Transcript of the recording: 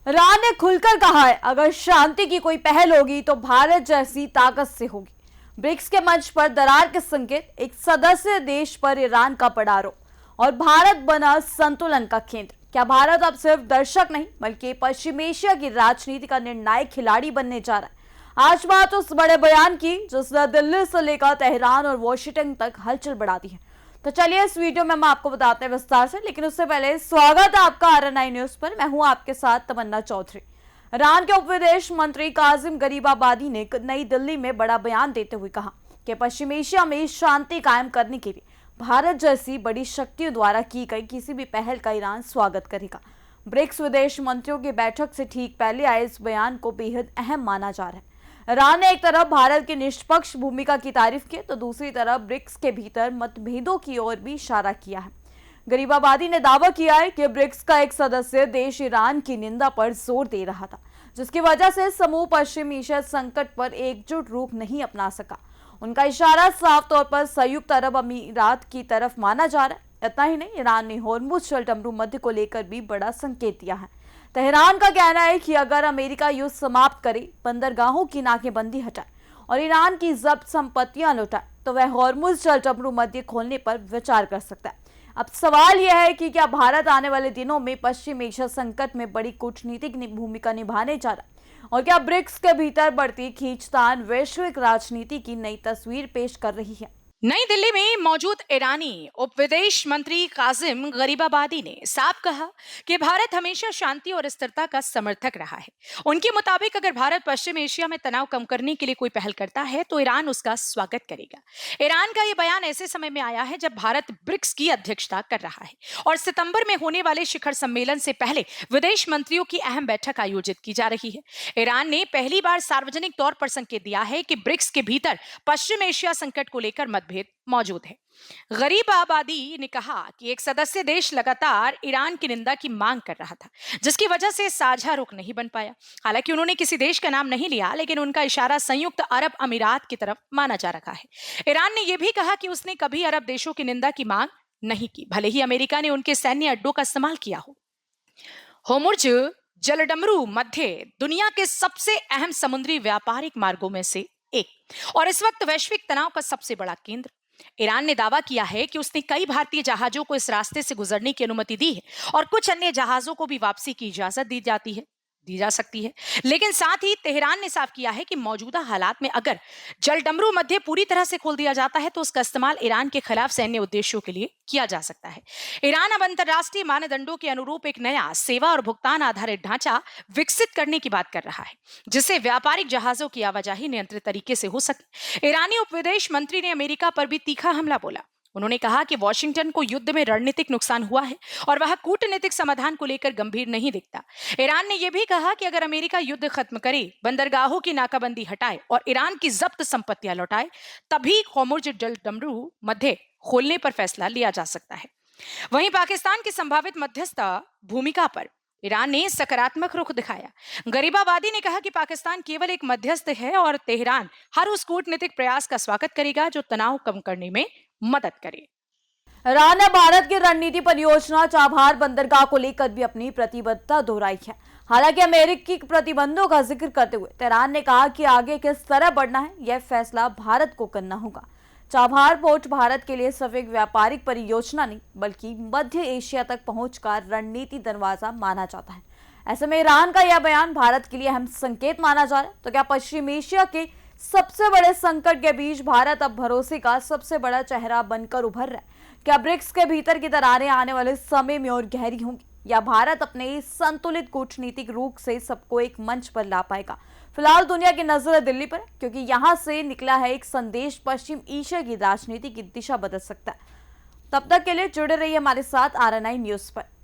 Iran ने खुलकर कहा है, अगर शांति की कोई पहल होगी तो भारत जैसी ताकत से होगी। ब्रिक्स के मंच पर दरार के संकेत, एक सदस्य देश पर ईरान का बड़ा आरोप और भारत बना संतुलन का केंद्र। क्या भारत अब सिर्फ दर्शक नहीं बल्कि पश्चिम एशिया की राजनीति का निर्णायक खिलाड़ी बनने जा रहा है? आज बात उस बड़े बयान की जिसने दिल्ली से लेकर तेहरान और वॉशिंगटन तक हलचल बढ़ा दी है। तो चलिए इस वीडियो में हम आपको बताते हैं विस्तार से, लेकिन उससे पहले स्वागत है आपका RNI न्यूज पर। मैं हूं आपके साथ तमन्ना चौधरी। ईरान के उप विदेश मंत्री काजिम गरीबाबादी ने नई दिल्ली में बड़ा बयान देते हुए कहा कि पश्चिम एशिया में शांति कायम करने के लिए भारत जैसी बड़ी शक्तियों द्वारा की गई किसी भी पहल का ईरान स्वागत करेगा। ब्रिक्स विदेश मंत्रियों की बैठक से ठीक पहले आए इस बयान को बेहद अहम माना जा रहा है। ईरान ने एक तरफ भारत की निष्पक्ष भूमिका की तारीफ की तो दूसरी तरफ ब्रिक्स के भीतर मतभेदों की ओर भी इशारा किया है। गरीबाबादी ने दावा किया है कि ब्रिक्स का एक सदस्य देश ईरान की निंदा पर जोर दे रहा था, जिसकी वजह से समूह पश्चिम एशिया संकट पर एकजुट रूप नहीं अपना सका। उनका इशारा साफ तौर पर संयुक्त अरब अमीरात की तरफ माना जा रहा है। इतना ही नहीं, ईरान ने होर्मुज जलडमरू मध्य को लेकर भी बड़ा संकेत दिया है। तेहरान का कहना है कि अगर अमेरिका युद्ध समाप्त करे, बंदरगाहों की नाकेबंदी हटाए और ईरान की जब्त संपत्तियां लौटाए तो वह होर्मुज जलडमरू मध्य खोलने पर विचार कर सकता है। अब सवाल यह है कि क्या भारत आने वाले दिनों में पश्चिम एशिया संकट में बड़ी कूटनीतिक भूमिका निभाने जा रहा है, और क्या ब्रिक्स के भीतर बढ़ती खींचतान वैश्विक राजनीति की नई तस्वीर पेश कर रही है? नई दिल्ली में मौजूद ईरानी उप विदेश मंत्री काजिम गरीबाबादी ने साफ कहा कि भारत हमेशा शांति और स्थिरता का समर्थक रहा है। उनके मुताबिक अगर भारत पश्चिम एशिया में तनाव कम करने के लिए कोई पहल करता है तो ईरान उसका स्वागत करेगा। ईरान का ये बयान ऐसे समय में आया है जब भारत ब्रिक्स की अध्यक्षता कर रहा है और सितंबर में होने वाले शिखर सम्मेलन से पहले विदेश मंत्रियों की अहम बैठक आयोजित की जा रही है। ईरान ने पहली बार सार्वजनिक तौर पर संकेत दिया है कि ब्रिक्स के भीतर पश्चिम एशिया संकट को लेकर मतभेद मौजूद है। गरीबाबादी ने कहा कि एक सदस्य देश लगातार ईरान की निंदा की मांग कर रहा था, जिसकी वजह से साझा रुख नहीं बन पाया। हालांकि उन्होंने किसी देश का नाम नहीं लिया, लेकिन उनका इशारा संयुक्त अरब अमीरात की तरफ माना जा रहा है। ईरान ने यह भी कहा कि उसने कभी अरब देशों की निंदा की मांग नहीं की, भले ही अमेरिका ने उनके सैन्य अड्डों का इस्तेमाल किया हो। होर्मुज जलडमरू मध्य दुनिया के सबसे अहम समुद्री व्यापारिक मार्गों में से एक और इस वक्त वैश्विक तनाव का सबसे बड़ा केंद्र। ईरान ने दावा किया है कि उसने कई भारतीय जहाजों को इस रास्ते से गुजरने की अनुमति दी है और कुछ अन्य जहाजों को भी वापसी की इजाजत दी जा सकती है। लेकिन साथ ही तेहरान ने साफ किया है कि मौजूदा हालात में अगर जलडमरू मध्य पूरी तरह से खोल दिया जाता है तो उसका इस्तेमाल ईरान के खिलाफ सैन्य उद्देश्यों के लिए किया जा सकता है। ईरान अब अंतर्राष्ट्रीय मानदंडों के अनुरूप एक नया सेवा और भुगतान आधारित ढांचा विकसित करने की बात कर रहा है, जिससे व्यापारिक जहाजों की आवाजाही नियंत्रित तरीके से हो सके। ईरानी उप विदेश मंत्री ने अमेरिका पर भी तीखा हमला बोला। उन्होंने कहा कि वॉशिंगटन को युद्ध में रणनीतिक नुकसान हुआ है और वह कूटनीतिक समाधान को लेकर गंभीर नहीं दिखता। ईरान ने यह भी कहा कि अगर अमेरिका युद्ध खत्म करे, बंदरगाहों की नाकाबंदी हटाए और ईरान की जब्त संपत्तियां लौटाए, तभी होर्मुज जलडमरू मध्य खोलने पर फैसला लिया जा सकता है। वहीं पाकिस्तान की संभावित मध्यस्थ भूमिका पर ईरान ने सकारात्मक रुख दिखाया। गरीबाबादी ने कहा कि पाकिस्तान केवल एक मध्यस्थ है और तेहरान हर उस कूटनीतिक प्रयास का स्वागत करेगा जो तनाव कम करने में मदद करे। ईरान ने भारत की रणनीति परियोजना चाबहार बंदरगाह को लेकर भी अपनी प्रतिबद्धता दोहराई है। हालांकि अमेरिकी प्रतिबंधों का जिक्र करते हुए तेहरान ने कहा कि आगे किस तरह बढ़ना है, यह फैसला भारत को करना होगा। चाबहार पोर्ट भारत के लिए सिर्फ एक व्यापारिक परियोजना नहीं बल्कि मध्य एशिया तक पहुंच का रणनीति दरवाजा माना जाता है। ऐसे में ईरान का यह बयान भारत के लिए अहम संकेत माना जा रहा है। तो क्या पश्चिम एशिया के सबसे बड़े संकट के बीच भारत अब भरोसे का सबसे बड़ा चेहरा बनकर उभर रहा है? क्या ब्रिक्स के भीतर की दरारें आने वाले समय में और गहरी होंगी, या भारत अपने संतुलित कूटनीतिक रूप से सबको एक मंच पर ला पाएगा? फिलहाल दुनिया की नजर दिल्ली पर, क्योंकि यहां से निकला है एक संदेश पश्चिम एशिया की राजनीति की दिशा बदल सकता है। तब तक के लिए जुड़े रहिए हमारे साथ RNI न्यूज पर।